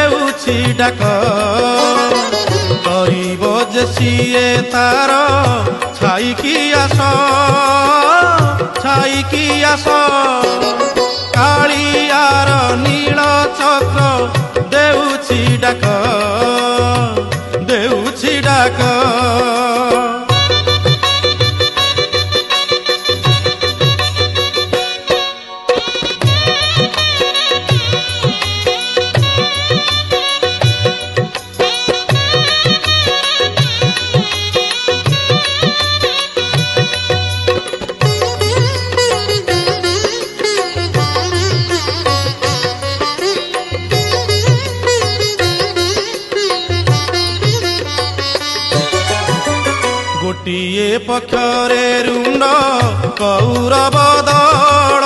देउछि डाक करिब जे सिए तार छाईकी आस कालियार नील चक्र देउछि डाक देउछि डाक। गोटिए पक्षरे रुंड कौरव